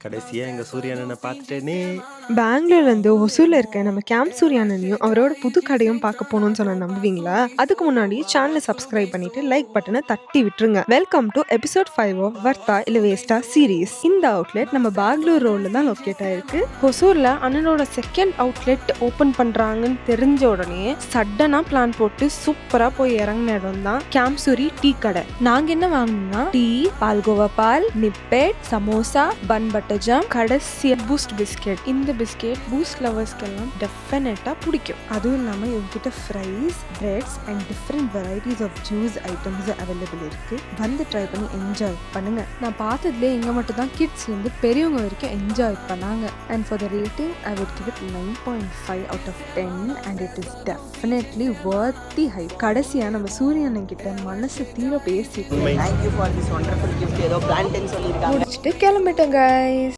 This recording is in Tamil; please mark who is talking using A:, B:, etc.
A: கடைசியா எங்க சூரிய அண்ணன பார்த்துட்டேனே!
B: பெங்களூர்லேருந்து ஒசூர்ல இருக்க நம்ம கேம்ப் சூர்யானனையும் அவரோட புது கடையும் பார்க்க போகணும்னு சொன்ன நம்புவீங்களா? அதுக்கு முன்னாடி சேனலை சப்ஸ்கிரைப் பண்ணிட்டு லைக் பட்டனை தட்டி விட்டுருங்க. Welcome to episode 5 of Wardha இல்ல வேஸ்டா சீரீஸ். இந்த அவுட்லெட் நம்ம பெங்களூர் ரோட்ல தான் லொக்கேட் ஆயிருக்கு. ஒசூர்ல அண்ணனோட செகண்ட் அவுட்லெட் ஓபன் பண்றாங்கன்னு தெரிஞ்ச உடனே சடனா பிளான் போட்டு சூப்பரா போய் இறங்கின இடம் தான் கேம்ப் சூரி டீ கடை. நாங்க என்ன வாங்கணும்னா டீ, பால்கோவா பால், நிப்பெட், சமோசா, பன் பட்டர் ஜாம், கடைசியா பூஸ்ட் பிஸ்கெட். இந்த பிஸ்கெட் பூஸ்ட் லவர்ஸ்க்கெல்லாம் டெஃபினட்டா பிடிக்கும். அதுவும் இல்லாமல் இவங்ககிட்ட fries, breads and different varieties of juice items available இருக்கு. வந்து ட்ரை பண்ணி என்ஜாய் பண்ணுங்க. நான் பார்த்ததுலேயே இங்கே மட்டும் தான் கிட்ஸ்லேருந்து பெரியவங்க வரைக்கும் என்ஜாய் பண்ணாங்க. And for the rating I would give it 9.5 out of 10 and it is definitely worth the hype. கடைசியாக நம்ம சூரியன் கிட்ட மனசு தீர பேசிட்டு
C: Thank you for this wonderful gift. ஏதோ பிளான்டேன்னு சொல்லியிருக்காங்க.
B: முடிச்சுட்டு கிளம்பிட்டோம் guys.